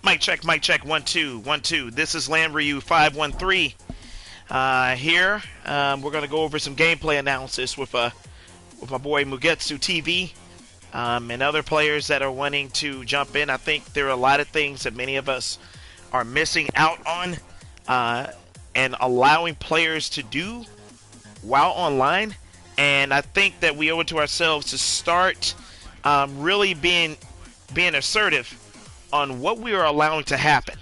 Mic check, 1 2 1 2. This is Lamryu 513. Here, we're gonna go over some gameplay analysis with my boy Mugetsu TV, and other players that are wanting to jump in. I think there are a lot of things that many of us are missing out on, and allowing players to do while online. And I think that we owe it to ourselves to start really being assertive on what we are allowing to happen.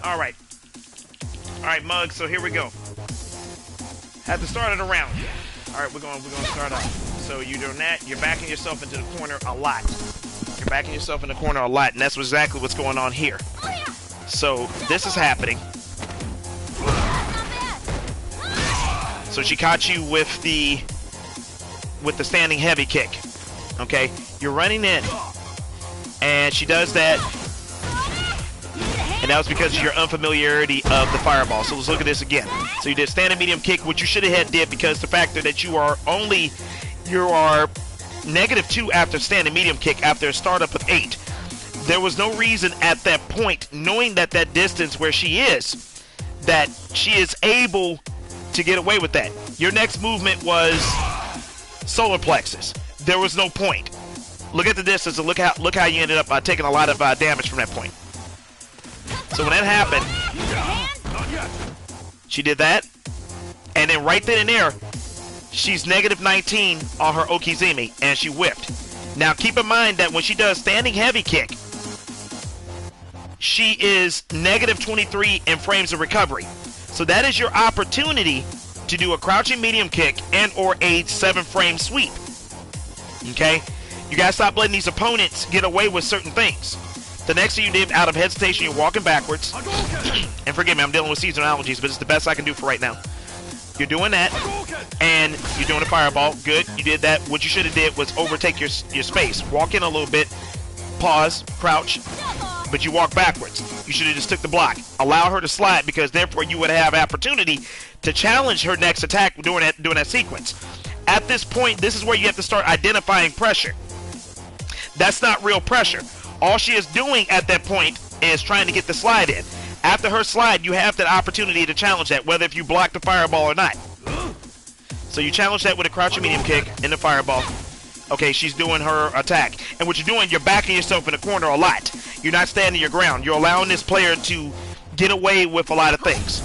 All right, Mug. So here we go. At the start of the round. All right, we're going to start off. So you're doing that. You're backing yourself into the corner a lot. You're backing yourself in the corner a lot, and that's exactly what's going on here. So this is happening. So she caught you with the standing heavy kick. Okay, you're running in, and she does that, and that was because of your unfamiliarity of the fireball. So let's look at this again. So you did standing medium kick, which you should have had did, because the factor that you are -2 after standing medium kick after a startup of 8. There was no reason at that point, knowing that distance where she is, that she is able to get away with that. Your next movement was solar plexus. There was no point. Look at the distance and look how you ended up taking a lot of damage from that point. So when that happened, she did that, and then right then and there, she's -19 on her Okizeme, and she whipped. Now keep in mind that when she does standing heavy kick, she is -23 in frames of recovery. So that is your opportunity to do a crouching medium kick and or a 7-frame sweep. Okay? You gotta stop letting these opponents get away with certain things. The next thing you did, out of hesitation, you're walking backwards. And forgive me, I'm dealing with seasonal allergies, but it's the best I can do for right now. You're doing that, and you're doing a fireball. Good, you did that. What you should have did was overtake your space. Walk in a little bit, pause, crouch, but you walk backwards. You should have just took the block. Allow her to slide, because therefore you would have opportunity to challenge her next attack during that sequence. At this point, this is where you have to start identifying pressure. That's not real pressure. All she is doing at that point is trying to get the slide in. After her slide, you have that opportunity to challenge that, whether if you block the fireball or not. So you challenge that with a crouching medium kick in the fireball. Okay, she's doing her attack. And what you're doing, you're backing yourself in the corner a lot. You're not standing your ground. You're allowing this player to get away with a lot of things.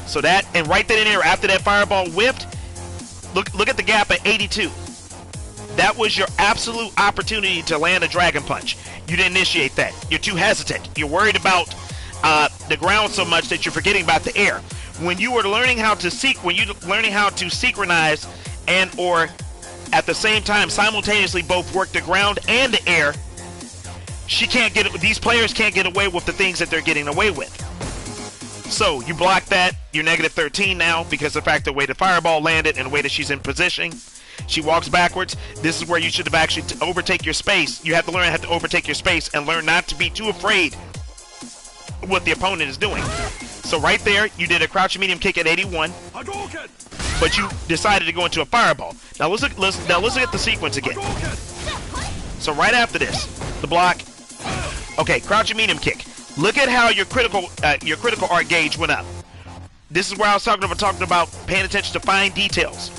So that, and right then and there, after that fireball whipped, look at the gap at 82. That was your absolute opportunity to land a dragon punch. You didn't initiate that. You're too hesitant. You're worried about the ground so much that you're forgetting about the air. When you were learning how to synchronize and or at the same time simultaneously both work the ground and the air, these players can't get away with the things that they're getting away with. So you block that. You're -13 now because of the fact the way the fireball landed and the way that she's in position. She walks backwards. This is where you should have actually overtake your space. You have to learn how to overtake your space and learn not to be too afraid what the opponent is doing. So right there, you did a crouching medium kick at 81, but you decided to go into a fireball. Now let's look at the sequence again. So right after this, the block. Okay, crouching medium kick. Look at how your critical art gauge went up. This is where I was talking about paying attention to fine details.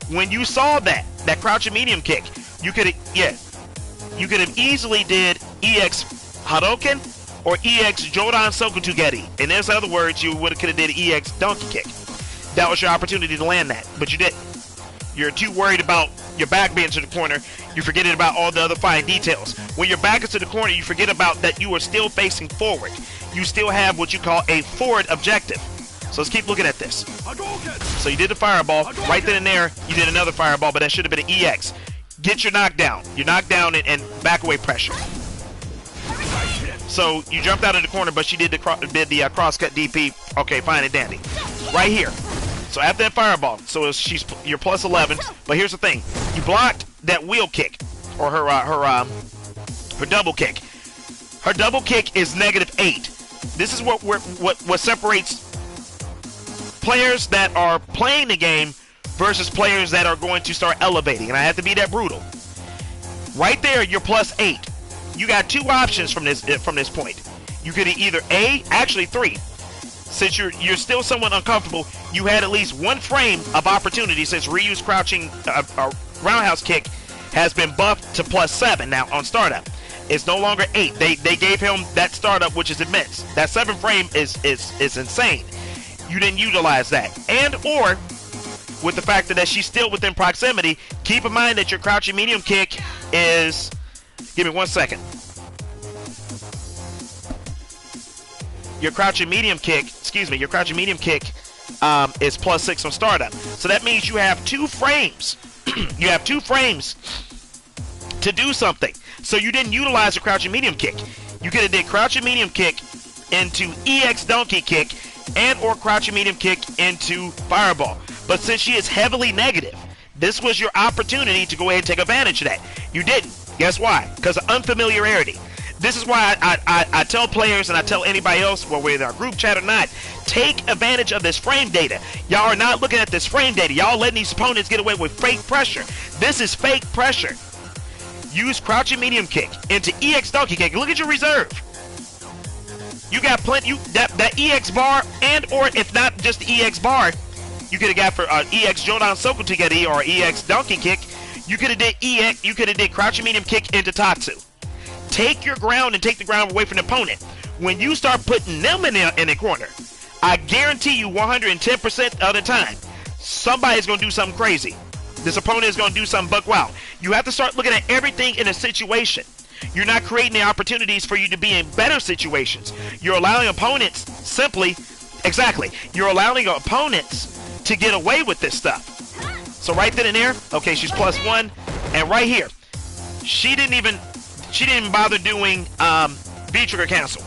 When you saw that crouching medium kick, you could have easily did EX Hadoken or EX Jodan Sokutugeri. In other words, you could have did EX donkey kick. That was your opportunity to land that, but you didn't. You're too worried about your back being to the corner. You forgetting about all the other fine details. When your back is to the corner, you forget about that you are still facing forward. You still have what you call a forward objective. So let's keep looking at this. So you did the fireball. Right then and there, you did another fireball, but that should have been an EX. Get your knockdown. Your knockdown and back away pressure. So you jumped out of the corner, but she did the crosscut DP. Okay, fine and dandy. Right here. So after that fireball, so you're plus 11. But here's the thing: you blocked that wheel kick or her double kick. Her double kick is -8. This is what separates players that are playing the game versus players that are going to start elevating. And I have to be that brutal. Right there, you're +8. You got 2 options from this point. You could either actually 3. Since you're still somewhat uncomfortable, you had at least 1 frame of opportunity since Ryu's crouching roundhouse kick has been buffed to +7 now on startup. It's no longer 8. They gave him that startup, which is immense. That 7 frame is insane. You didn't utilize that. And or with the fact that she's still within proximity, keep in mind that your crouching medium kick is, give me 1 second. Your crouching medium kick, your crouching medium kick is +6 on startup. So that means you have 2 frames. You have 2 frames to do something. So you didn't utilize the crouching medium kick. You could have did crouching medium kick into EX donkey kick and or crouching medium kick into fireball. But since she is heavily negative, this was your opportunity to go ahead and take advantage of that. You didn't. Guess why? Because of unfamiliarity. This is why I tell players and I tell anybody else, well, whether our group chat or not, take advantage of this frame data. Y'all are not looking at this frame data. Y'all letting these opponents get away with fake pressure. This is fake pressure. Use crouching medium kick into EX donkey kick. Look at your reserve. You got plenty. That EX bar and or if not just the EX bar, you could have got for EX Jodan Soku Togedi or EX donkey kick. You could have did EX. You could have did crouching medium kick into Tatsu. Take your ground and take the ground away from the opponent. When you start putting them in a corner, I guarantee you 110% of the time, somebody's going to do something crazy. This opponent is going to do something buck wild. You have to start looking at everything in a situation. You're not creating the opportunities for you to be in better situations. You're allowing opponents you're allowing opponents to get away with this stuff. So right then and there, okay, she's +1. And right here, she didn't even bother doing V-trigger cancel.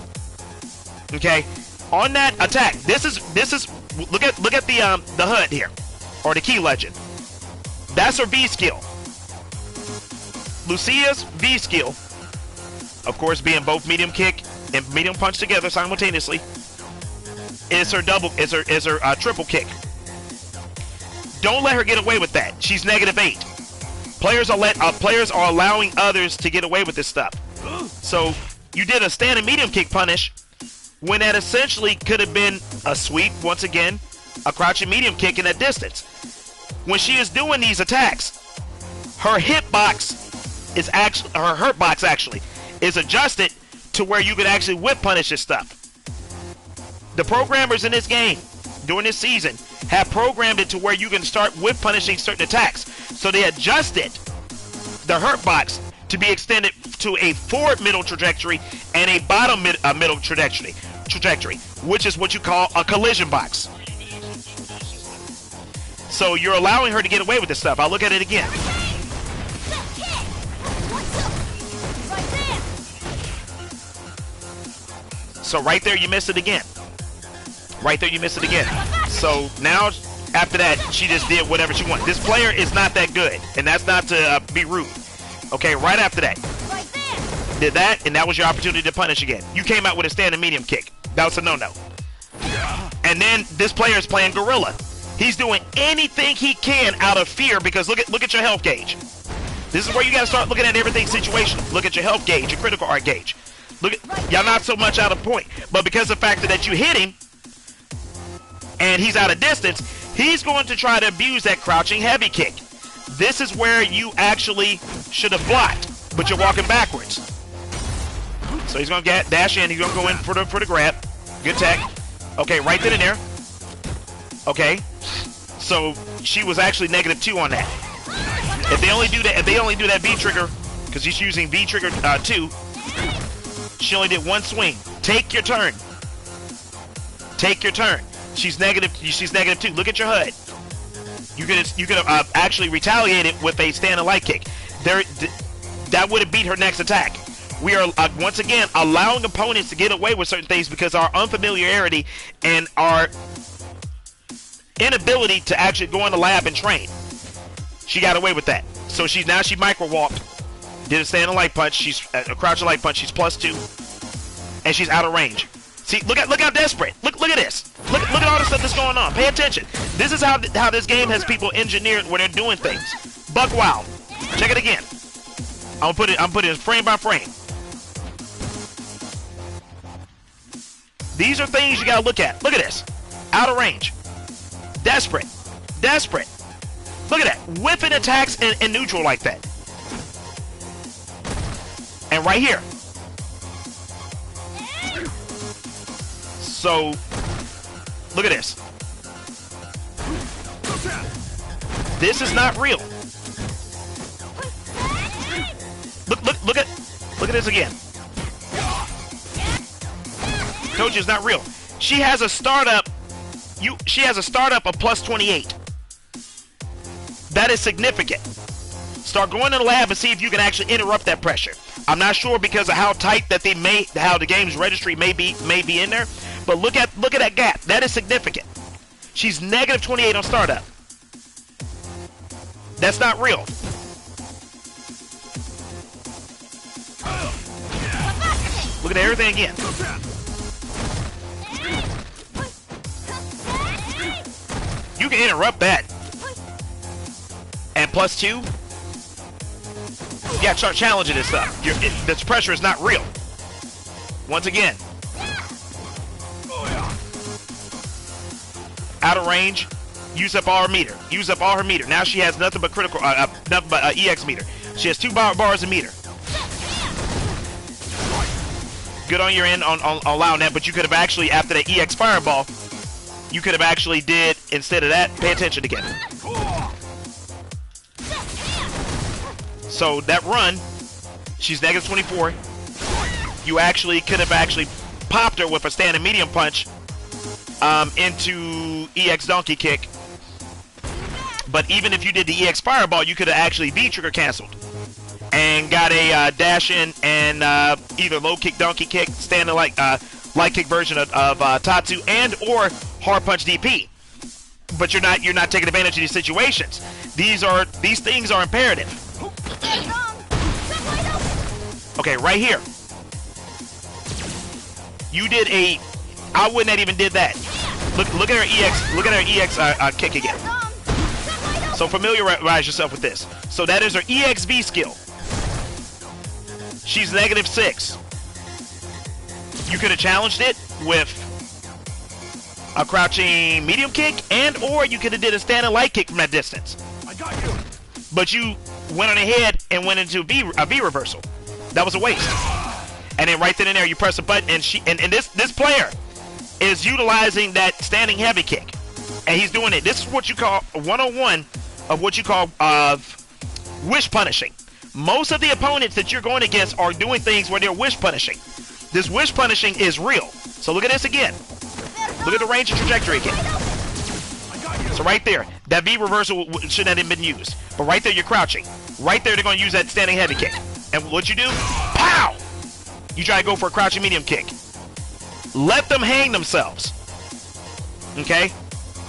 Okay? On that attack, this is look at the HUD here, or the key legend. That's her V skill. Lucia's V skill, of course, being both medium kick and medium punch together simultaneously, is her triple kick. Don't let her get away with that. She's -8. Players are allowing others to get away with this stuff. So you did a standing medium kick punish when that essentially could have been a sweep once again, a crouching medium kick in that distance. When she is doing these attacks, her hitbox is actually is adjusted to where you could actually whip punish this stuff. The programmers in this game during this season have programmed it to where you can start whip punishing certain attacks. So they adjusted the hurt box to be extended to a forward middle trajectory and a bottom middle trajectory, which is what you call a collision box. So you're allowing her to get away with this stuff. I'll look at it again. So right there, you missed it again. Right there, you missed it again. So now, after that, she just did whatever she wanted. This player is not that good, and that's not to be rude. Okay, right after that. Did that, and that was your opportunity to punish again. You came out with a standing medium kick. That was a no-no. And then this player is playing Gorilla. He's doing anything he can out of fear because look at your health gauge. This is where you got to start looking at everything situational. Look at your health gauge, your critical art gauge. Look at y'all not so much out of point, but because of the fact that you hit him and he's out of distance, he's going to try to abuse that crouching heavy kick. This is where you actually should have blocked, but you're walking backwards. So he's going to dash in. He's going to go in for the grab. Good tech. Okay, right then and there. Okay. So she was actually -2 on that. If they only do that V trigger, because he's using V trigger 2, she only did 1 swing. Take your turn. Take your turn. She's -2. Look at your HUD. You could have actually retaliated with a standing light kick. That would have beat her next attack. We are once again allowing opponents to get away with certain things because our unfamiliarity and our inability to actually go in the lab and train. She got away with that. So she micro walked, did a standing light punch. She's a crouching light punch. She's +2. and she's out of range. See, look how desperate. Look at this. Look at all the stuff that's going on. Pay attention. This is how this game has people engineered when they're doing things. Buck wild. Check it again. I'm putting it frame by frame. These are things you gotta look at. Look at this. Out of range. Desperate. Desperate. Look at that. Whipping attacks in neutral like that. And right here. So, look at this. This is not real. Look at this again. Told you it's not real. She has a startup. She has a startup of plus 28. That is significant. Start going to the lab and see if you can actually interrupt that pressure. I'm not sure because of how tight that how the game's registry may be in there. But look at that gap. That is significant. She's negative 28 on startup. That's not real. Look at everything again. You can interrupt that. And plus 2. Yeah, start challenging this stuff. This pressure is not real. Once again. Out of range. Use up all her meter. Use up all her meter. Now she has nothing but critical, nothing but EX meter. She has 2 bars of meter. Good on your end on allowing that, but you could have actually, after the EX fireball, you could have actually did, instead of that, pay attention again. So that run, she's negative 24. You actually could have actually popped her with a standing medium punch into EX donkey kick. But even if you did the EX fireball, you could have actually V-trigger canceled and got a dash in and either low kick, donkey kick, standing light kick version of Tatsu, and or hard punch DP. But you're not taking advantage of these situations. These things are imperative. Okay, right here. You did a. I wouldn't have even did that. Look at her EX. Look at her EX kick again. So familiarize yourself with this. So that is her EXV skill. She's negative 6. You could have challenged it with a crouching medium kick, and or you could have did a standing light kick from that distance. I got you. But you went on ahead and went into a V reversal. That was a waste. And then right then and there, you press a button, and this player is utilizing that standing heavy kick, and he's doing it. This is what you call 101 of what you call wish punishing. Most of the opponents that you're going against are doing things where they're wish punishing. This wish punishing is real. So look at this again. Look at the range and trajectory again. So right there, that V reversal shouldn't have been used. But right there, you're crouching. Right there, they're going to use that standing heavy kick. And what you do? Pow! You try to go for a crouching medium kick. Let them hang themselves. Okay?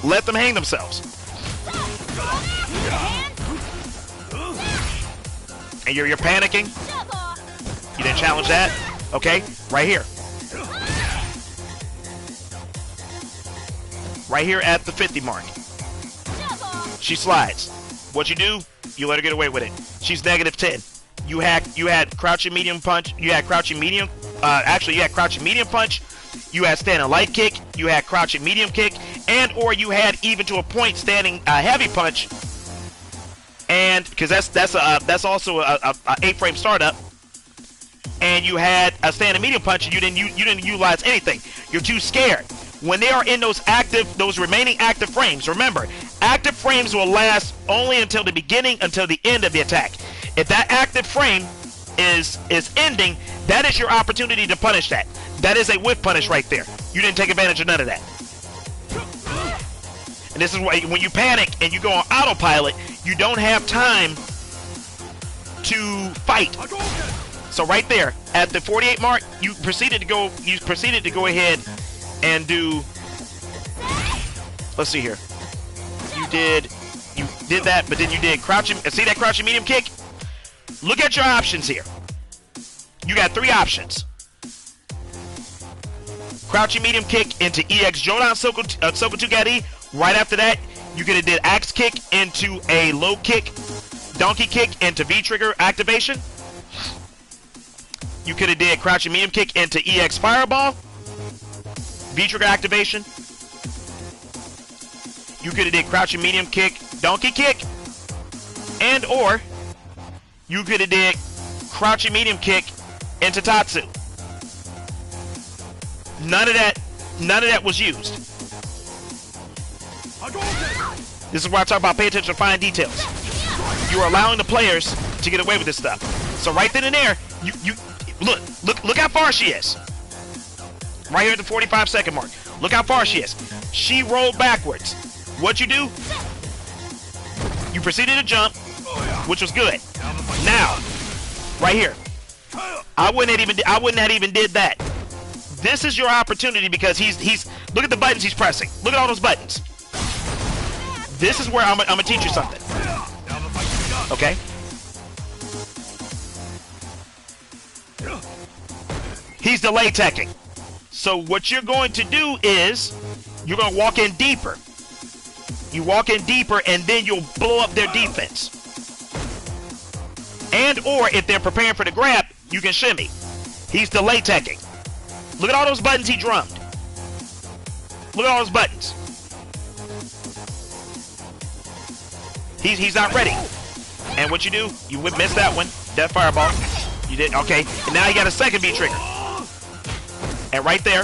Let them hang themselves. And you're panicking. You didn't challenge that. Okay? Right here. Right here at the 50 mark. She slides. What you do? You let her get away with it. She's negative 10. You had crouching medium punch. You had crouching medium. Actually, you had crouching medium punch. You had standing light kick. You had crouching medium kick, and or you had even to a point standing heavy punch. And because that's also a 8-frame startup. And you had a standing medium punch, and you didn't utilize anything. You're too scared. When they are in those remaining active frames, remember, active frames will last only until the end of the attack. If that active frame is ending, that is your opportunity to punish that. That is a whiff punish right there. You didn't take advantage of none of that. And this is why when you panic and you go on autopilot, you don't have time to fight. So right there at the 48 mark, you proceeded to go ahead and do. Let's see here. You did that, but then you did crouching. See that crouching medium kick? Look at your options here. You got 3 options. crouching medium kick into EX Jodan Sokotugari. Right after that, you could have did axe kick into a low kick, donkey kick into V-trigger activation. You could have did crouching medium kick into EX fireball, V-trigger activation. You could have did crouching medium kick, donkey kick, and or you could have did crouching medium kick into Tatsu. None of that was used. This is where I talk about pay attention to fine details. You are allowing the players to get away with this stuff. So right then and there, you look how far she is. Right here at the 45-second mark. Look how far she is. She rolled backwards. What you do? You proceeded to jump, which was good. Now, right here, I wouldn't have even did that. This is your opportunity because he's look at the buttons he's pressing. Look at all those buttons. This is where I'm gonna teach you something. Okay? He's delay teching. So what you're going to do is you're gonna walk in deeper. You walk in deeper and then you'll blow up their defense. And or if they're preparing for the grab, you can shimmy. He's delay teching. Look at all those buttons he drummed. Look at all those buttons. He's not ready. And what you do, you miss that one. That fireball. You did, okay. And now you got a second V trigger. And right there,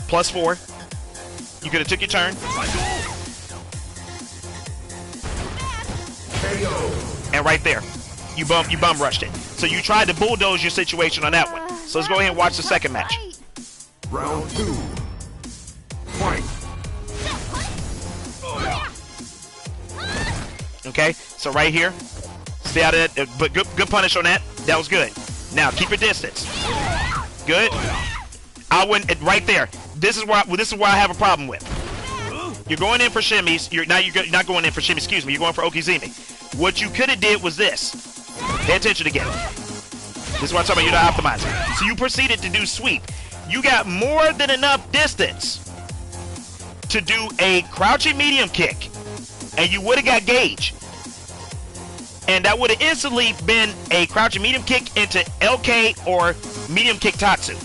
+4. You could have took your turn. And right there, you bum rushed it. So you tried to bulldoze your situation on that one. So let's go ahead and watch the second match. Round 2. Fight. Okay, so right here, stay out of that, but good punish on that. That was good. Now keep your distance. Good. I wouldn't right there. This is why I have a problem with. You're going in for shimmies. You're not going in for shimmy. Excuse me. You're going for okizeme. What you could have did was this. Pay attention again. This is what I'm talking about. You're not optimizing. So you proceeded to do sweep. You got more than enough distance to do a crouching medium kick, and you would have got gauge. And that would have instantly been a crouching medium kick into LK or medium kick Tatsu.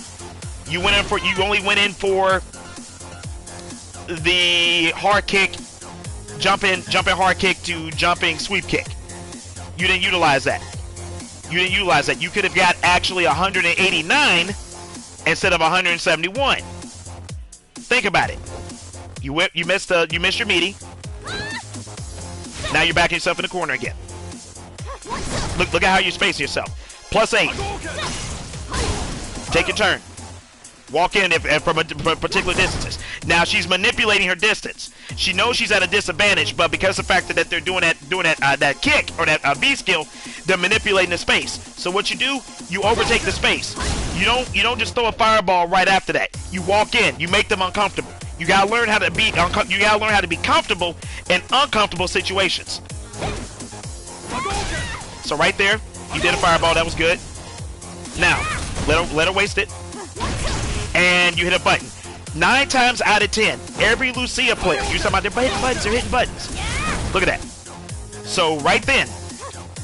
You only went in for the hard kick, jumping hard kick to jumping sweep kick. You didn't utilize that. You could have got actually 189 instead of 171. Think about it. You missed your meaty. Now you're backing yourself in the corner again. Look at how you space yourself. +8. Take your turn. Walk in from particular distances. Now she's manipulating her distance. She knows she's at a disadvantage, but because of the fact that they're doing that kick or that V skill, they're manipulating the space. So what you do, you overtake the space. You don't just throw a fireball right after that. You walk in. You make them uncomfortable. You gotta learn how to be comfortable in uncomfortable situations. So right there, you did a fireball. That was good. Now let her waste it. And you hit a button. 9 times out of 10, every Lucia player, you're talking about they're hitting buttons. Look at that. So right then,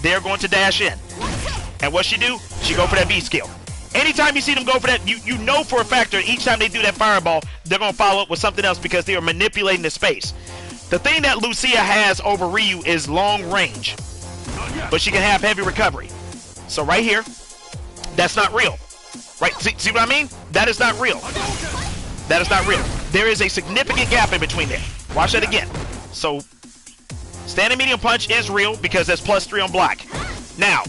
they're going to dash in. And what she do? She go for that V skill. Anytime you see them go for that, you know for a fact that each time they do that fireball, they're going to follow up with something else because they are manipulating the space. The thing that Lucia has over Ryu is long range, but she can have heavy recovery. So right here, that's not real. Right? See what I mean? That is not real. That is not real. There is a significant gap in between there. Watch that again. So, standing medium punch is real because that's +3 on block. Now,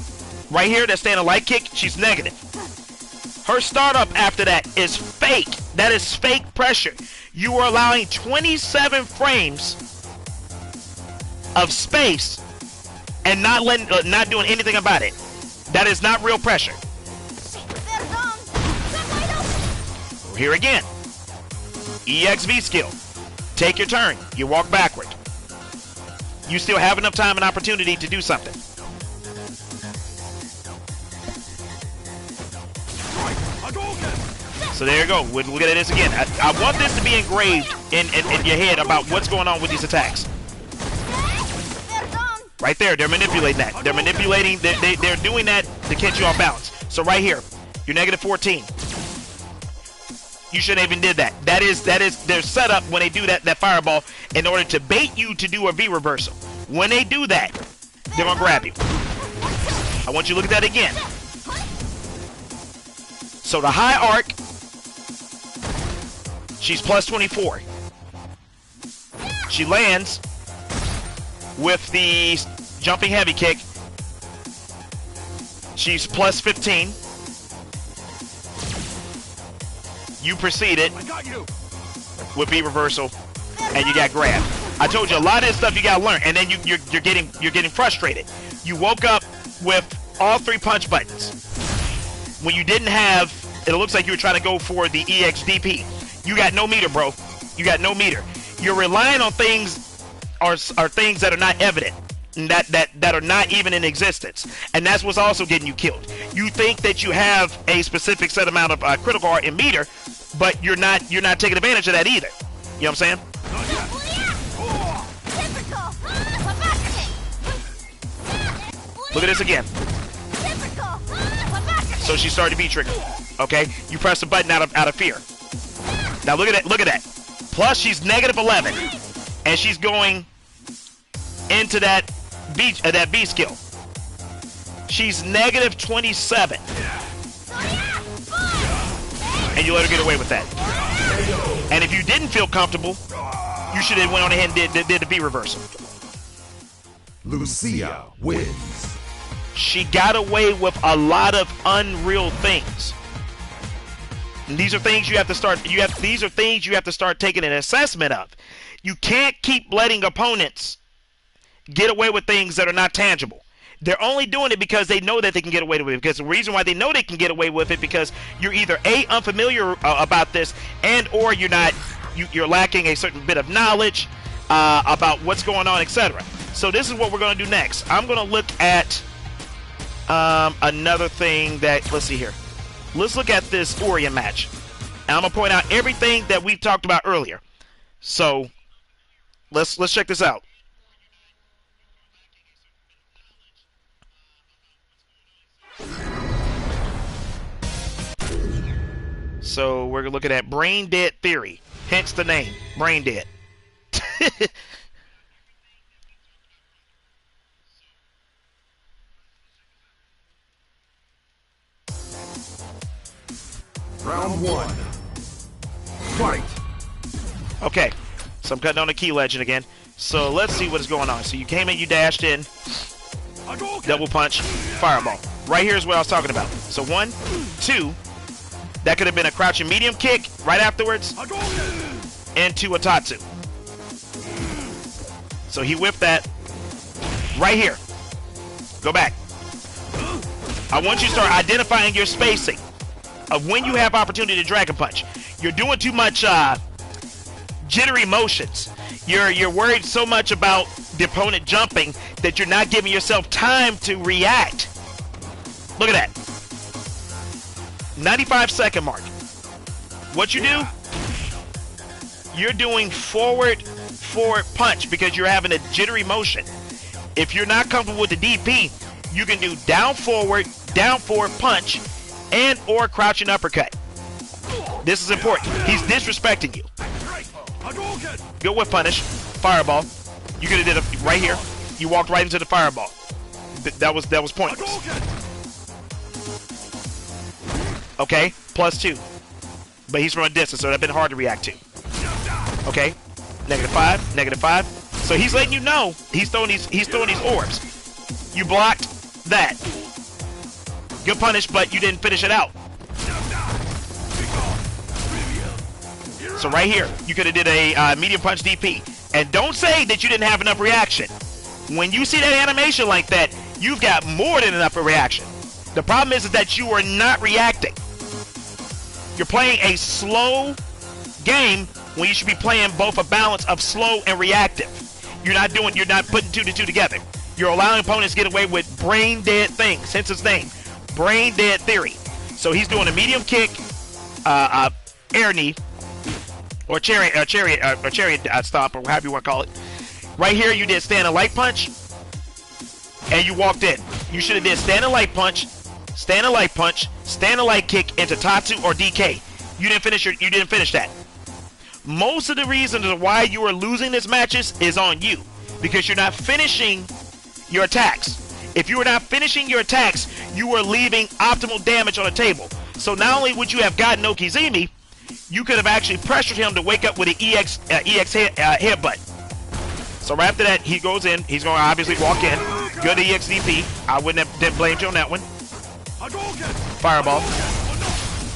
right here, that standing light kick, she's negative. Her startup after that is fake. That is fake pressure. You are allowing 27 frames of space and not doing anything about it. That is not real pressure. Here again. EXV skill. Take your turn. You walk backward. You still have enough time and opportunity to do something. So there you go. We'll look at this again. I want this to be engraved in your head about what's going on with these attacks. Right there, they're manipulating that. They're manipulating, they're doing that to catch you off balance. So right here, you're negative 14. You shouldn't even did that. That is their setup when they do that fireball in order to bait you to do a V reversal. When they do that, they're gonna grab you. I want you to look at that again. So the high arc, she's plus 24. She lands with the jumping heavy kick. She's plus 15. You proceeded with B reversal, and you got grabbed. I told you a lot of this stuff you gotta learn, and then you're getting frustrated. You woke up with all 3 punch buttons when you didn't have. It looks like you were trying to go for the EXDP. You got no meter, bro. You got no meter. You're relying on things are things that are not evident, and that are not even in existence, and that's what's also getting you killed. You think that you have a specific set amount of critical art in meter, but you're not taking advantage of that either. You know what I'm saying? Look at this again. So she started to be triggered. Okay, you press the button out of fear. Now look at that. Plus she's negative 11, and she's going into that B skill. She's negative 27, and you let her get away with that. And if you didn't feel comfortable, you should have went on ahead and did the B reversal. Lucia wins. She got away with a lot of unreal things. And these are things you have to start. These are things you have to start taking an assessment of. You can't keep letting opponents get away with things that are not tangible. They're only doing it because they know that they can get away with it. Because the reason why they know they can get away with it because you're either A, unfamiliar about this, and or you're lacking a certain bit of knowledge about what's going on, etc. So this is what we're going to do next. I'm going to look at another thing that, let's see here. Let's look at this Orion match. And I'm going to point out everything that we talked about earlier. So let's check this out. So we're looking at brain dead theory, hence the name, brain dead. Round 1. Fight. Okay, so I'm cutting on the key legend again. So let's see what is going on. So you came in, you dashed in, double punch, fireball. Right here is what I was talking about. So 1, 2. That could have been a crouching medium kick right afterwards into a Tatsu. So he whipped that right here. Go back. I want you to start identifying your spacing of when you have opportunity to Dragon Punch. You're doing too much jittery motions. You're worried so much about the opponent jumping that you're not giving yourself time to react. Look at that. 95-second mark. What you do? You're doing forward punch because you're having a jittery motion. If you're not comfortable with the DP, you can do down forward punch, and or crouching uppercut. This is important. He's disrespecting you. Good whip punish. Fireball. You could have did it right here. You walked right into the fireball. That was pointless. Okay, +2. But he's from a distance, so that'd been hard to react to. Okay, -5, -5. So he's letting you know he's throwing these orbs. You blocked that. Good punish, but you didn't finish it out. So right here, you could have did a medium punch DP. And don't say that you didn't have enough reaction. When you see that animation like that, you've got more than enough reaction. The problem is that you are not reacting. You're playing a slow game when you should be playing both a balance of slow and reactive. You're not putting 2 to 2 together. You're allowing opponents to get away with brain dead things, hence its name, brain dead theory. So he's doing a medium kick air knee, or chariot stomp, or however you want to call it. Right here, you did standing light punch, and you walked in. You should have did standing light punch, standing light punch, standing light kick into Tatsu or DK. You didn't finish that. Most of the reasons why you are losing these matches is on you, because you're not finishing your attacks. If you are not finishing your attacks, you are leaving optimal damage on the table. So not only would you have gotten Okizumi, you could have actually pressured him to wake up with an EX headbutt. So right after that, he goes in. He's going to obviously walk in. Good EXDP. I didn't blame you on that one. Fireball.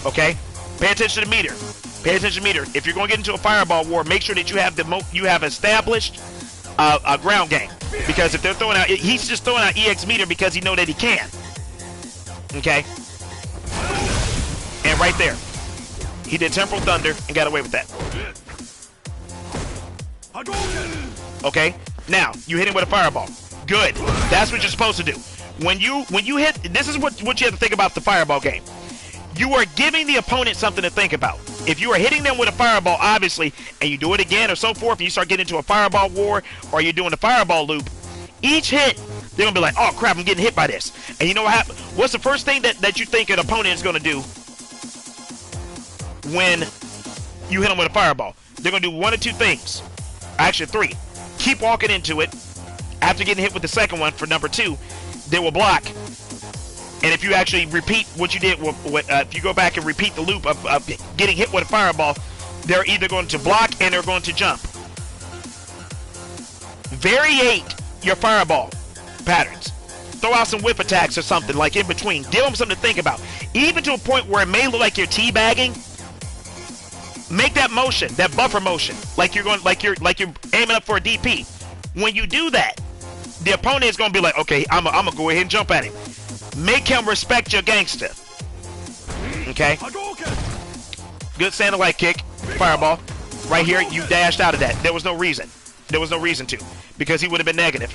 Okay. Pay attention to the meter. Pay attention to the meter. If you're going to get into a fireball war, make sure that you have established a ground game. Because if they're throwing out, he's just throwing out EX meter because he know that he can. Okay. And right there, he did Temporal Thunder and got away with that. Okay. Now you hit him with a fireball. Good. That's what you're supposed to do. When you hit, this is what you have to think about the fireball game. You are giving the opponent something to think about. If you are hitting them with a fireball, obviously, and you do it again or so forth, and you start getting into a fireball war, or you're doing the fireball loop, each hit, they're going to be like, oh crap, I'm getting hit by this. And you know what happens? What's the first thing that you think an opponent is going to do when you hit them with a fireball? They're going to do one or two things. Actually, three. Keep walking into it. After getting hit with the second one for number two, they will block. And if you actually repeat what you did, if you go back and repeat the loop of getting hit with a fireball, they're either going to block and they're going to jump. Variate your fireball patterns. Throw out some whip attacks or something like in between. Give them something to think about. Even to a point where it may look like you're teabagging. Make that motion, that buffer motion, like you're aiming up for a DP. When you do that, the opponent is going to be like, okay, I'm gonna go ahead and jump at him. Make him respect your gangster. Okay. Good standing light kick, fireball. Right here, you dashed out of that. There was no reason. There was no reason to, because he would have been negative.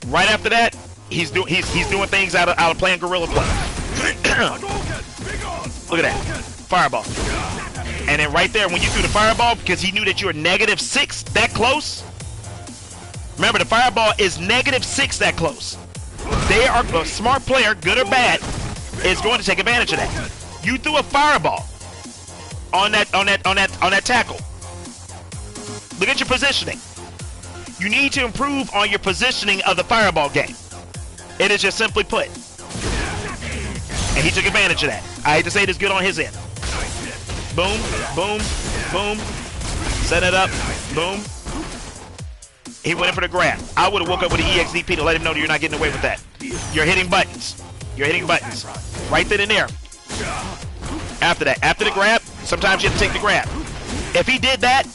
Right after that, he's doing things out of playing gorilla play. Look at that, fireball. And then right there, when you threw the fireball, because he knew that you were -6 that close. Remember, the fireball is -6 that close. They are a smart player, good or bad, is going to take advantage of that. You threw a fireball on that tackle. Look at your positioning. You need to improve on your positioning of the fireball game. It is just simply put. And he took advantage of that. I hate to say it is good on his end. Boom, boom, boom. Set it up. Boom. He went in for the grab. I would have woke up with an EXDP to let him know that you're not getting away with that. You're hitting buttons. You're hitting buttons. Right then and there. After that, after the grab, sometimes you have to take the grab. If he did that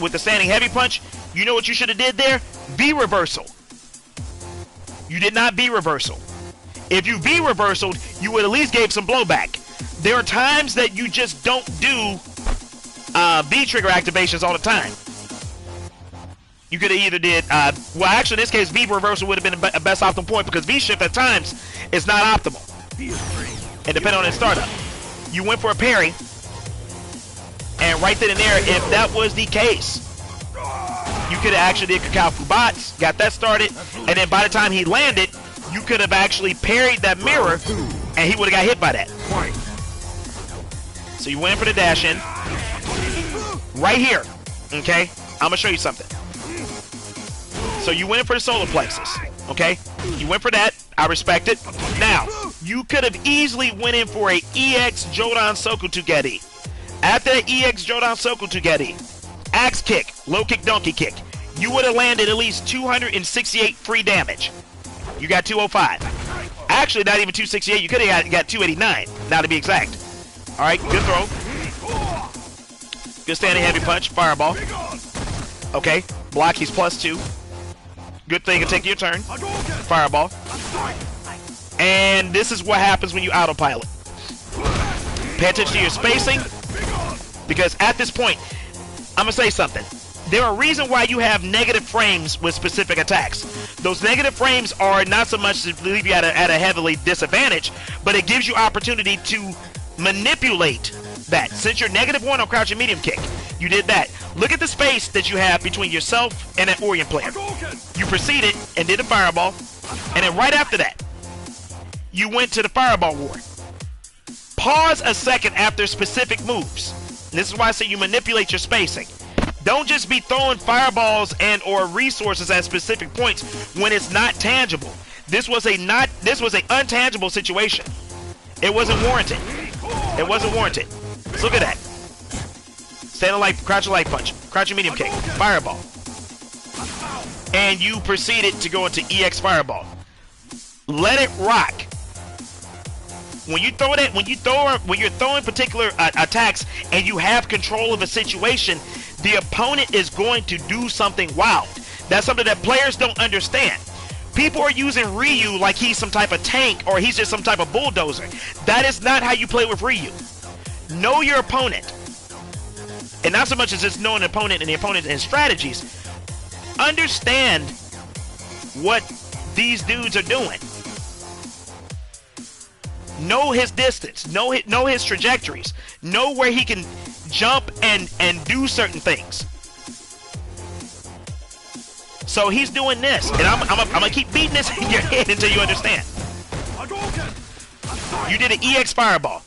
with the standing heavy punch, you know what you should have did there? V reversal. You did not V reversal. If you V reversaled, you would at least gave some blowback. There are times that you just don't do V trigger activations all the time. You could have either did, well actually in this case V reversal would have been a best optimal point, because V shift at times is not optimal. And depending on its startup. You went for a parry, and right then and there, if that was the case, you could have actually did Kakao Bats, got that started, and then by the time he landed, you could have actually parried that mirror, and he would have got hit by that. So you went in for the dash in. Right here, okay? I'm going to show you something. So you went in for the solar plexus, okay? You went for that. I respect it. Now, you could have easily went in for a EX Jodan Soku Tugeti. After the EX Jodan Soku Tugeti, axe kick, low kick, donkey kick, you would have landed at least 268 free damage. You got 205. Actually, not even 268. You could have got 289, now to be exact. All right, good throw. Good standing heavy punch, fireball. Okay, block, he's +2. Good thing to take your turn. Fireball. And this is what happens when you autopilot. Pay attention to your spacing, because at this point, I'm going to say something. There are reasons why you have negative frames with specific attacks. Those negative frames are not so much to leave you at a heavily disadvantage, but it gives you opportunity to manipulate that. Since you're -1 on crouching medium kick, you did that. Look at the space that you have between yourself and that Orient player. You proceeded and did a fireball, and then right after that, you went to the fireball ward. Pause a second after specific moves. This is why I say you manipulate your spacing. Don't just be throwing fireballs and or resources at specific points when it's not tangible. This was an untangible situation. It wasn't warranted. It wasn't warranted. Look at that. Standing light, crouching light punch, crouching medium kick, fireball, and you proceeded to go into EX fireball. Let it rock. When you throw that, when you're throwing particular attacks and you have control of a situation, the opponent is going to do something wild. That's something that players don't understand. People are using Ryu like he's some type of tank or he's just some type of bulldozer. That is not how you play with Ryu. Know your opponent. And not so much as just knowing the opponent and strategies. Understand what these dudes are doing. Know his distance. Know his trajectories. Know where he can jump and do certain things. So he's doing this, and I'm gonna keep beating this in your head until you understand. You did an EX fireball.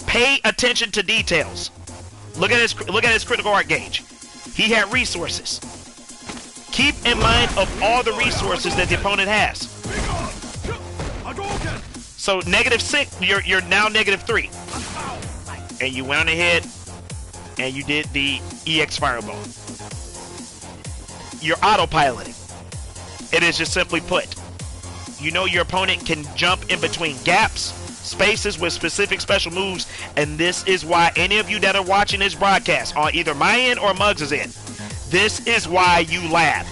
Pay attention to details. Look at his critical art gauge. He had resources. Keep in mind of all the resources that the opponent has. So -6, you're now -3, and you went on ahead and you did the EX fireball. You're autopiloting. It is just simply put. You know your opponent can jump in between gaps, spaces with specific special moves, and this is why any of you that are watching this broadcast on either my end or Muggs' end, this is why you lab.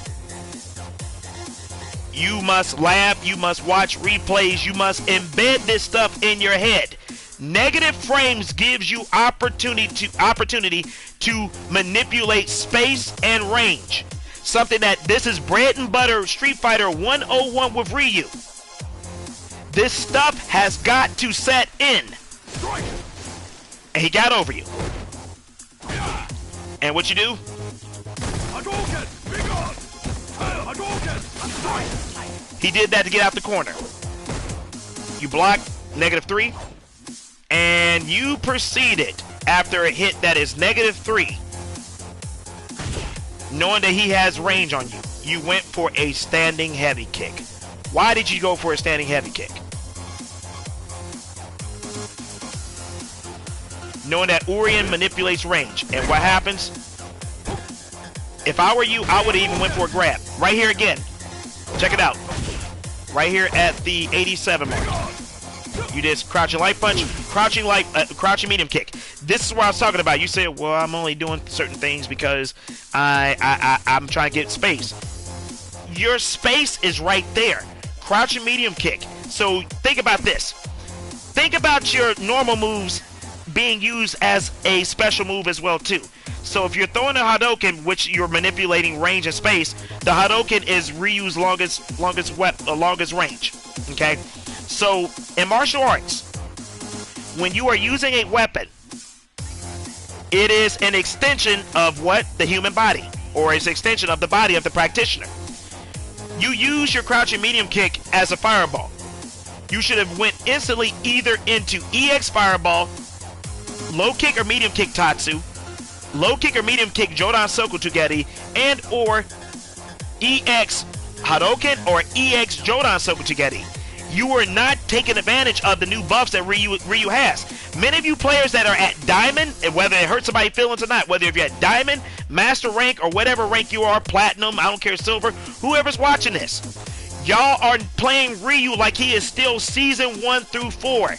You must lab, you must watch replays, you must embed this stuff in your head. Negative frames gives you opportunity to manipulate space and range. Something that this is bread and butter Street Fighter 101 with Ryu. This stuff has got to set in. And he got over you. And what you do? He did that to get out the corner. You block, -3. And you proceeded, after a hit that is -3, knowing that he has range on you, you went for a standing heavy kick. Why did you go for a standing heavy kick? Knowing that Urien manipulates range. And what happens? If I were you, I would have even went for a grab. Right here again. Check it out. Right here at the 87 mark. You did crouching light punch, crouching medium kick. This is what I was talking about. You said, well, I'm only doing certain things because I'm trying to get space. Your space is right there. Crouching medium kick. So think about this. Think about your normal moves being used as a special move as well too. So if you're throwing a Hadouken, which you're manipulating range and space, the Hadouken is Ryu's longest range. Okay? So in martial arts, when you are using a weapon, it is an extension of what? The human body, or it's an extension of the body of the practitioner. You use your crouching medium kick as a fireball. You should have went instantly either into EX fireball, low kick or medium kick Tatsu, low kick or medium kick Jodan Soku Togeri, and or EX Hadouken or EX Jodan Soku Togeri. You are not taking advantage of the new buffs that Ryu has. Many of you players that are at Diamond, and whether it hurts somebody's feelings or not, whether if you're at Diamond, Master Rank, or whatever rank you are, Platinum, I don't care, Silver, whoever's watching this, y'all are playing Ryu like he is still Season 1 through 4.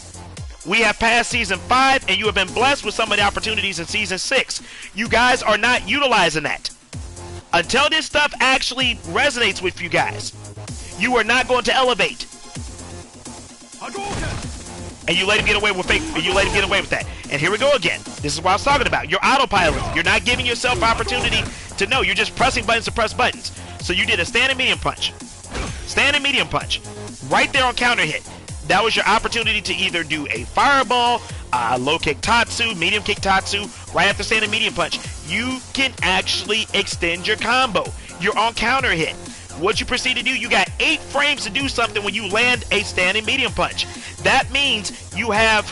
We have passed Season 5, and you have been blessed with some of the opportunities in Season 6. You guys are not utilizing that. Until this stuff actually resonates with you guys, you are not going to elevate. And you let him get away with that. And here we go again. This is what I was talking about. You're autopiloting. You're not giving yourself opportunity to know. You're just pressing buttons to press buttons. So you did a standing medium punch. Standing medium punch. Right there on counter hit. That was your opportunity to either do a fireball, low kick Tatsu, medium kick Tatsu, right after standing medium punch, you can actually extend your combo. You're on counter hit. What you proceed to do, you got 8 frames to do something when you land a standing medium punch. That means you have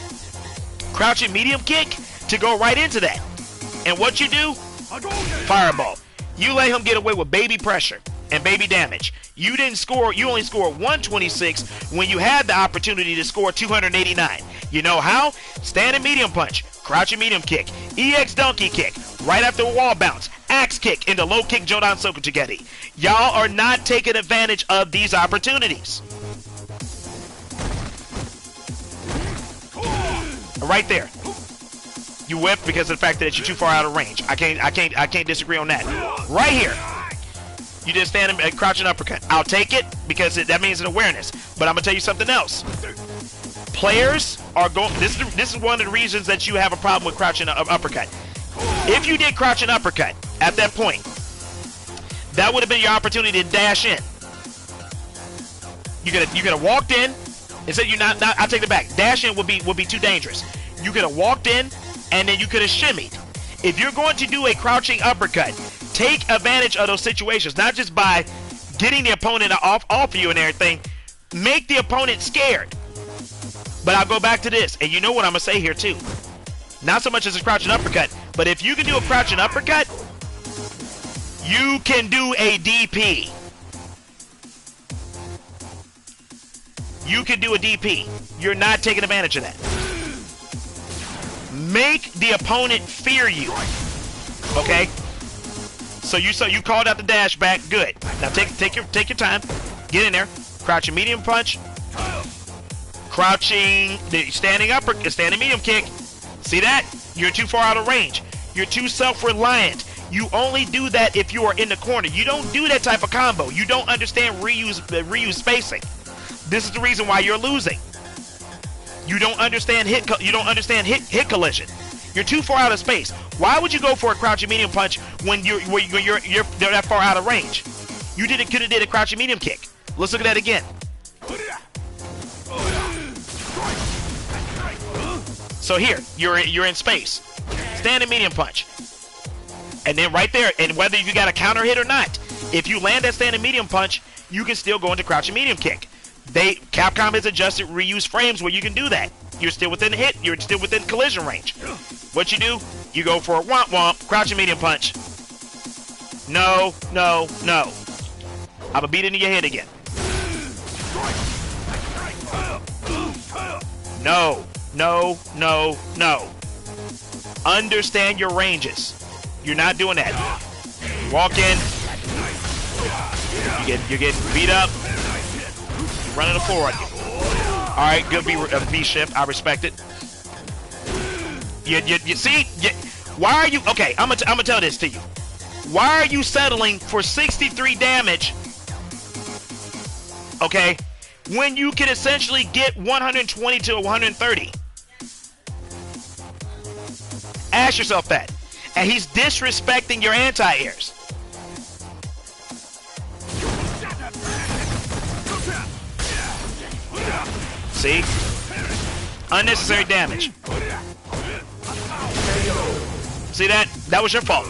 crouching medium kick to go right into that. And what you do, fireball. You let him get away with baby pressure and baby damage. You didn't score, you only scored 126 when you had the opportunity to score 289. You know how? Standing medium punch, crouching medium kick, EX donkey kick, right after a wall bounce, axe kick into low kick Jodan Sokutogeti. Y'all are not taking advantage of these opportunities. Right there. You whip because of the fact that you're too far out of range. I can't disagree on that. Right here. You just stand and crouching uppercut. I'll take it because that means an awareness. But I'm gonna tell you something else. Players are going. This is one of the reasons that you have a problem with crouching uppercut. If you did crouching uppercut at that point, that would have been your opportunity to dash in. You could have walked in. Instead, you not. I take it back. Dash in would be too dangerous. You could have walked in, and then you could have shimmied. If you're going to do a crouching uppercut, take advantage of those situations, not just by getting the opponent off you and everything. Make the opponent scared. But I'll go back to this, and you know what I'm going to say here too. Not so much as a crouching uppercut, but if you can do a crouching uppercut, you can do a DP. You can do a DP. You're not taking advantage of that. Make the opponent fear you. Okay? So you called out the dash back. Good. Now take your time. Get in there. Crouching medium punch. Crouching standing medium kick. See that? You're too far out of range. You're too self-reliant. You only do that if you are in the corner. You don't do that type of combo. You don't understand reuse spacing. This is the reason why you're losing. You don't understand hit collision. You're too far out of space. Why would you go for a crouching medium punch when you're that far out of range? You could have did a crouching medium kick. Let's look at that again. So here, you're in space. Standing medium punch. And then right there, and whether you got a counter hit or not, if you land that standing medium punch, you can still go into crouching medium kick. Capcom has adjusted reuse frames where you can do that. You're still within the hit. You're still within collision range. What you do? You go for a womp womp, crouching medium punch. No, no, no. I'm gonna beat it in your head again. No, no, no, no. Understand your ranges. You're not doing that. Walk in. You're getting beat up. You're running the floor on you. All right, good V shift. I respect it. You see? Why are you? Okay, I'm gonna tell this to you. Why are you settling for 63 damage? Okay, when you can essentially get 120 to 130. Ask yourself that. And he's disrespecting your anti-airs. See? Unnecessary damage. See that? That was your fault.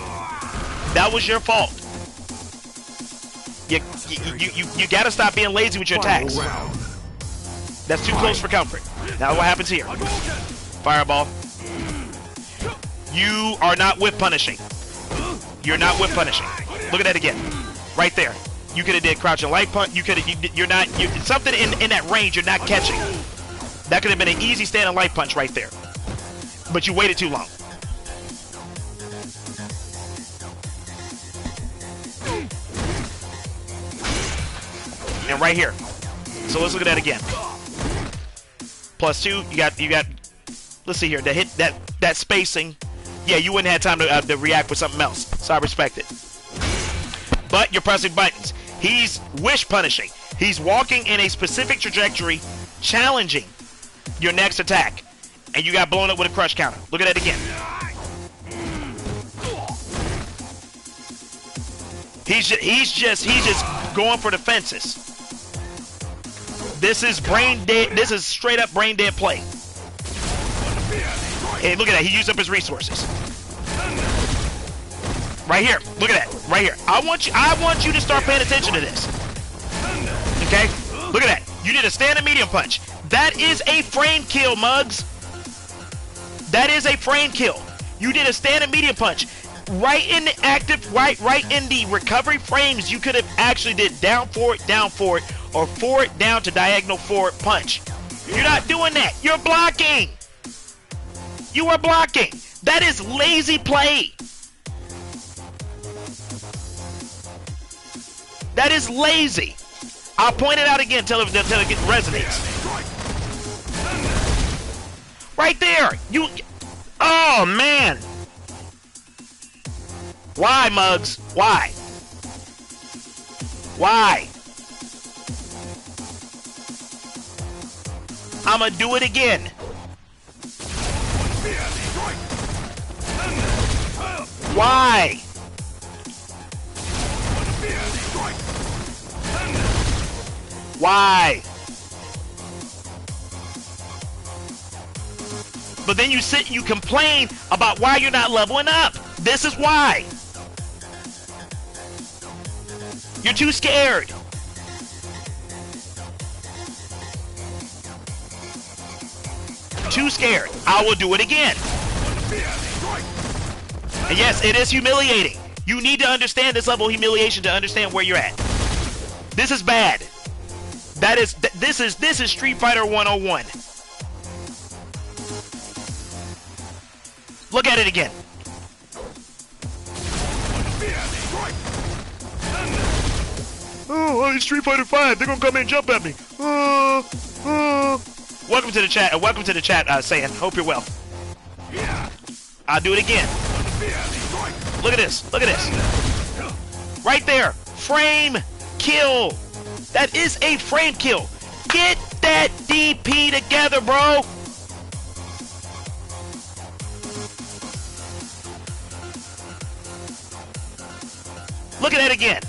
That was your fault. You gotta stop being lazy with your attacks. That's too close for comfort. Now what happens here? Fireball. You are not whip punishing. You're not whip punishing. Look at that again. Right there. You could have did crouching light punch. You're not something in that range you're not catching. That could have been an easy standing light punch right there. But you waited too long. And right here. So let's look at that again. +2, you got let's see here. That spacing. Yeah, you wouldn't have time to react with something else. So I respect it. But you're pressing buttons. He's wish punishing. He's walking in a specific trajectory, challenging your next attack. And you got blown up with a crush counter. Look at that again. He's just going for the fences. This is brain dead. This is straight up brain dead play. Hey, look at that. He used up his resources. Right here. Look at that. Right here. I want you to start paying attention to this. Okay? Look at that. You did a standing medium punch. That is a frame kill, Muggs. That is a frame kill. You did a standing medium punch. Right in the active, right in the recovery frames, you could have actually did down forward, or forward down to diagonal forward punch. You're not doing that. You're blocking. You are blocking. That is lazy play. That is lazy. I'll point it out again until it resonates. Right there. You. Oh, man. Why, Muggs? Why? Why? I'm gonna do it again. Why? Why? But then you sit and you complain about why you're not leveling up. This is why. You're too scared. Too scared. I will do it again. And yes, it is humiliating. You need to understand this level of humiliation to understand where you're at. This is bad. This is Street Fighter 101. Look at it again. Oh, it's Street Fighter 5. They're gonna come in and jump at me. Welcome to the chat. Welcome to the chat, Saiyan. Hope you're well. I'll do it again. Look at this. Look at this. Right there. Frame kill. That is a frame kill. Get that DP together, bro. Look at that again.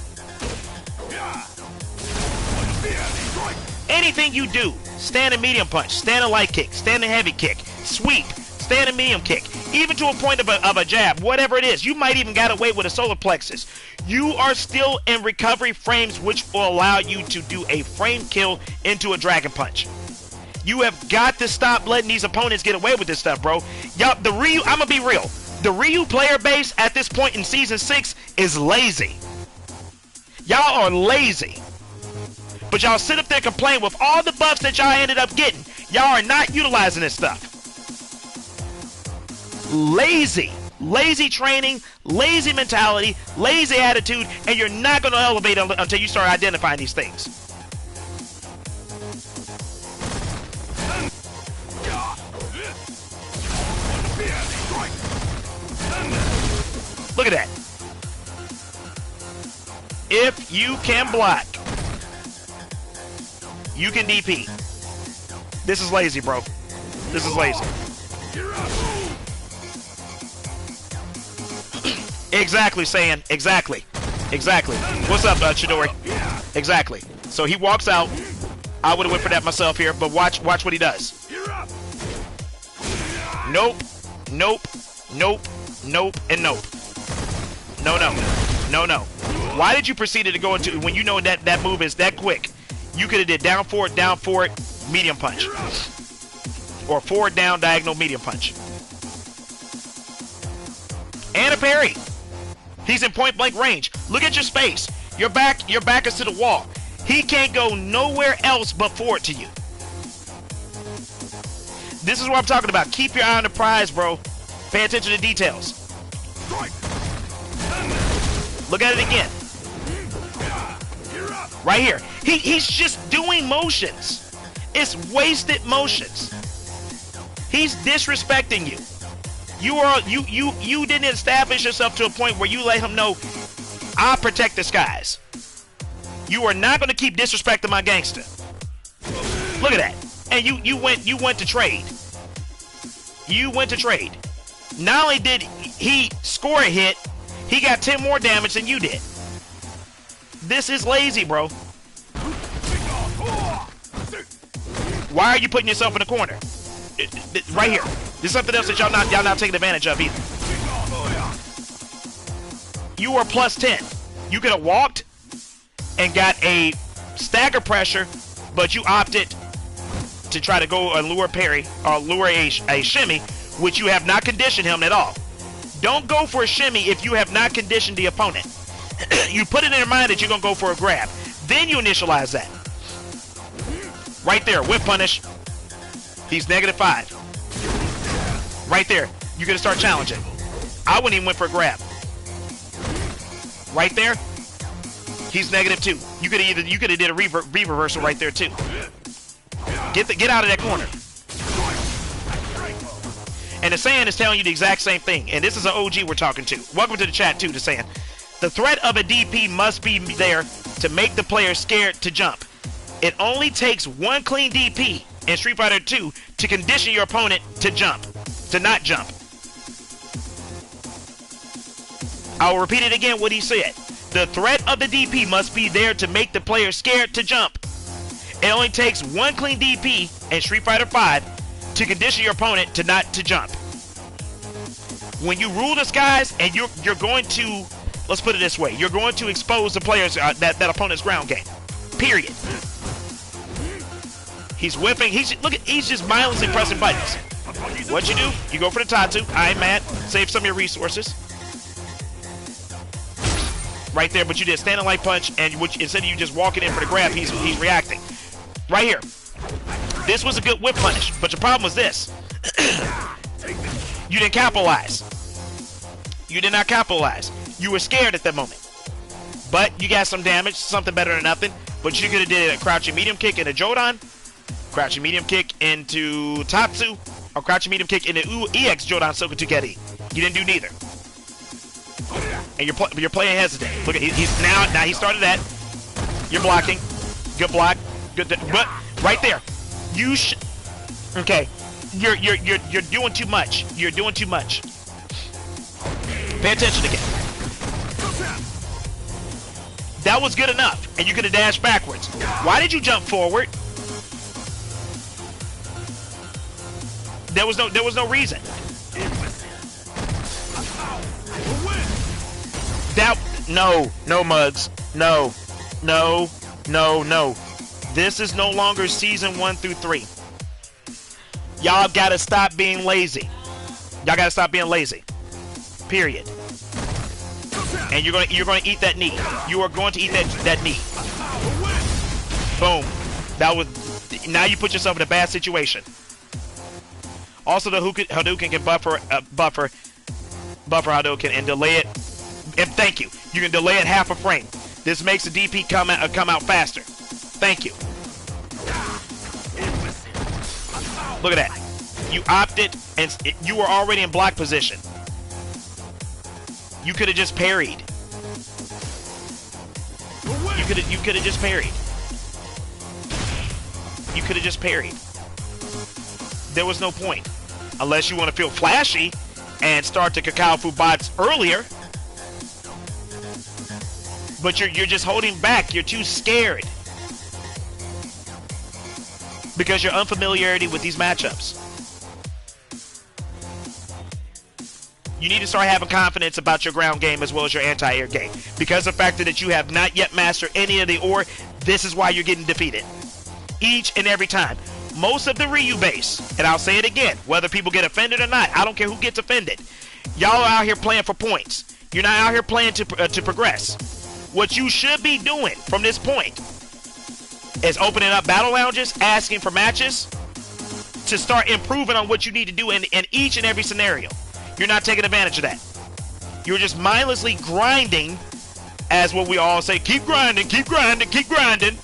Anything you do, standing medium punch, standing light kick, standing heavy kick, sweep, standing medium kick, even to a point of a jab, whatever it is, you might even got away with a solar plexus. You are still in recovery frames, which will allow you to do a frame kill into a dragon punch. You have got to stop letting these opponents get away with this stuff, bro. Y'all, the Ryu, I'm gonna be real. The Ryu player base at this point in Season 6 is lazy. Y'all are lazy. But y'all sit up there and complain with all the buffs that y'all ended up getting. Y'all are not utilizing this stuff. Lazy. Lazy training, lazy mentality, lazy attitude, and you're not going to elevate until you start identifying these things. Look at that. If you can block, you can DP. This is lazy, bro. This is lazy. Exactly, Saiyan. Exactly. Exactly. What's up, Chidori? Exactly. So he walks out. I would have went for that myself here, but watch what he does. Nope. Nope. Nope. Nope. And nope. No, no. No, no. Why did you proceed to go into, when you know that move is that quick? You could have did down forward, medium punch. Or forward, down, diagonal, medium punch. And a parry. He's in point blank range. Look at your space. Your back is to the wall. He can't go nowhere else but forward to you. This is what I'm talking about. Keep your eye on the prize, bro. Pay attention to details. Look at it again. Right here. He's just doing motions. It's wasted motions. He's disrespecting you. You didn't establish yourself to a point where you let him know, I protect the skies. You are not going to keep disrespecting my gangster. Look at that. And you went to trade. You went to trade. Not only did he score a hit, he got 10 more damage than you did. This is lazy, bro. Why are you putting yourself in the corner? right here. This is something else that y'all not taking advantage of either. You were plus 10. You could have walked and got a stagger pressure, but you opted to try to go a lure parry or lure a shimmy, which you have not conditioned him at all. Don't go for a shimmy if you have not conditioned the opponent. You put it in your mind that you're going to go for a grab. Then you initialize that. Right there, whip punish. He's -5. Right there, you're going to start challenging. I wouldn't even went for a grab. Right there, he's -2. You could have did a reversal right there too. Get out of that corner. And the Saiyan is telling you the exact same thing. And this is an OG we're talking to. Welcome to the chat too, the Saiyan. The threat of a DP must be there to make the player scared to jump. It only takes one clean DP in Street Fighter 2 to condition your opponent to jump, to not jump. I'll repeat it again what he said. The threat of the DP must be there to make the player scared to jump. It only takes one clean DP in Street Fighter 5 to condition your opponent to not to jump. When you rule the skies and you're going to, let's put it this way, you're going to expose the players that opponent's ground game. Period. He's whipping. He's just mindlessly pressing buttons. What you do? You go for the Tatsu. I ain't mad. Save some of your resources. Right there, but you did a standing light punch, and instead of you just walking in for the grab, he's reacting. Right here. This was a good whip punish, but your problem was this. You didn't capitalize. You did not capitalize. You were scared at that moment. But you got some damage, something better than nothing. But you could have did a crouching medium kick into Jodan, crouching medium kick into Tatsu, or crouching medium kick into EX Jodan Sokotukeri. You didn't do neither. And you're playing hesitant. Look at he's now he started that. You're blocking. Good block. Good. But right there, okay. You're doing too much. You're doing too much. Pay attention again. That was good enough, and you could have dashed backwards. Why did you jump forward? There was no reason. No Mugs. No. This is no longer season 1 through 3. Y'all gotta stop being lazy. Y'all gotta stop being lazy. Period. And you're gonna eat that knee. You are going to eat that knee. Boom. Now you put yourself in a bad situation. Also, the Hadouken can buffer Hadouken and delay it. And thank you. You can delay it half a frame. This makes the DP come out faster. Thank you. Look at that. You opted, and you were already in block position. You could have just parried. You could have just parried. You could have just parried. There was no point. Unless you want to feel flashy and start the Kakao Fu bots earlier. But you're just holding back. You're too scared. Because your unfamiliarity with these matchups. You need to start having confidence about your ground game as well as your anti-air game. Because of the fact that you have not yet mastered any of the ore, this is why you're getting defeated. Each and every time. Most of the Ryu base, and I'll say it again, whether people get offended or not, I don't care who gets offended. Y'all are out here playing for points. You're not out here playing to progress. What you should be doing from this point is opening up battle lounges, asking for matches, to start improving on what you need to do in each and every scenario. You're not taking advantage of that. You're just mindlessly grinding, as what we all say, keep grinding, keep grinding, keep grinding.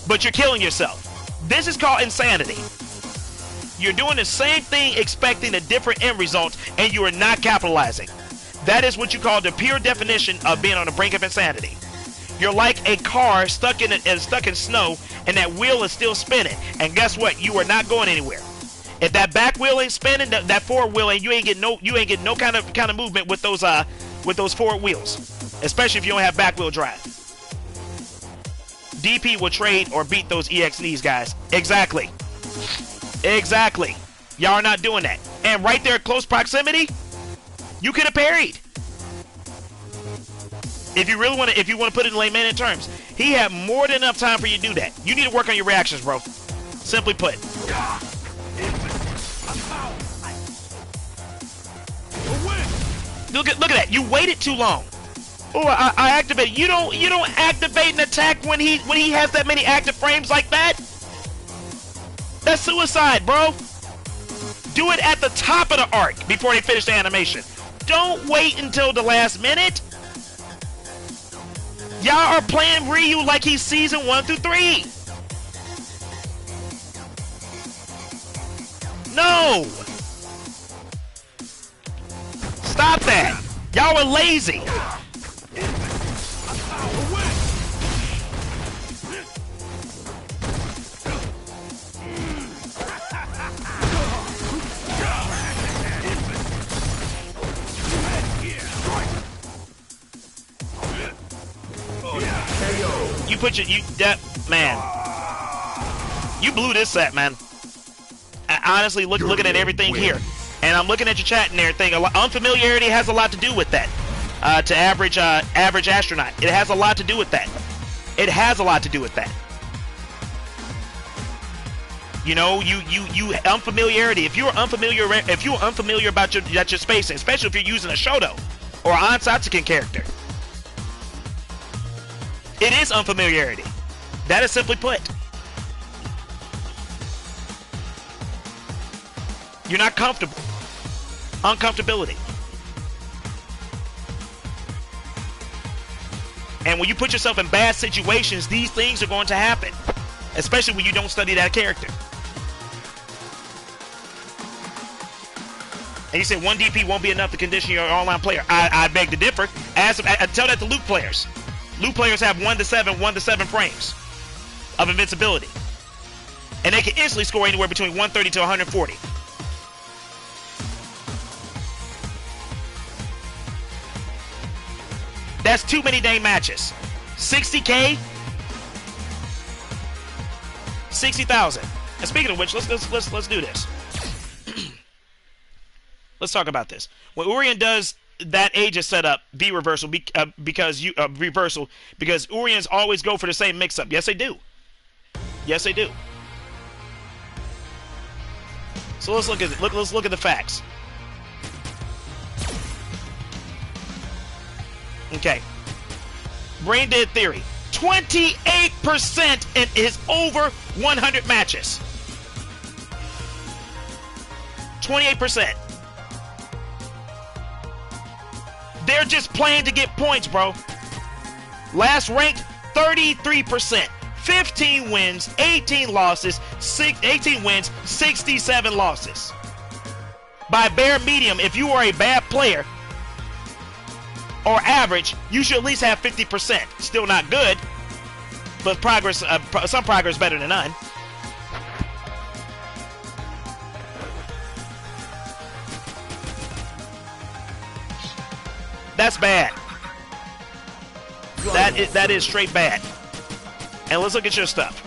But you're killing yourself. This is called insanity. You're doing the same thing expecting a different end result, and you are not capitalizing. That is what you call the pure definition of being on the brink of insanity. You're like a car stuck in snow, and that wheel is still spinning. And guess what? You are not going anywhere. If that back wheel ain't spinning, that forward wheel ain't, you ain't getting no kind of movement with those forward wheels, especially if you don't have back wheel drive. DP will trade or beat those EXDs, guys. Exactly. Exactly. Y'all are not doing that. And right there, close proximity, you could have parried. If you really want to, if you want to put it in layman terms, he had more than enough time for you to do that. You need to work on your reactions, bro. Simply put. Look at that. You waited too long. Oh, I activated. You don't activate an attack when he has that many active frames like that. That's suicide, bro. Do it at the top of the arc before they finish the animation. Don't wait until the last minute. Y'all are playing Ryu like he's season 1 through 3. No. Stop that. Y'all are lazy. You put your, man, you blew this set, man. Honestly, looking at everything here, and I'm looking at your chat and everything. Unfamiliarity has a lot to do with that. To average astronaut, it has a lot to do with that. It has a lot to do with that. You know, you unfamiliarity. If you're unfamiliar about your spacing, especially if you're using a Shoto or an Ansatsuken character, it is unfamiliarity. That is simply put. You're not comfortable. Uncomfortability. And when you put yourself in bad situations, these things are going to happen. Especially when you don't study that character. And you say 1 DP won't be enough to condition your online player. I beg to differ. Tell that to Luke players. Luke players have 1 to 7 frames of invincibility. And they can instantly score anywhere between 130 to 140. That's too many dang matches. 60K? 60,000. And speaking of which, let's do this. Let's talk about this. When Urien does that Aegis setup, V reversal, because Urians always go for the same mix-up. Yes, they do. Yes, they do. So let's look at the facts. Okay. Brain Dead Theory. 28% in his over 100 matches. 28%. They're just playing to get points, bro. Last ranked, 33%. 15 wins, 18 losses, 18 wins, 67 losses. By bare medium, if you are a bad player or average, you should at least have 50%. Still not good, but progress. Some progress better than none. That's bad. That is straight bad. And let's look at your stuff.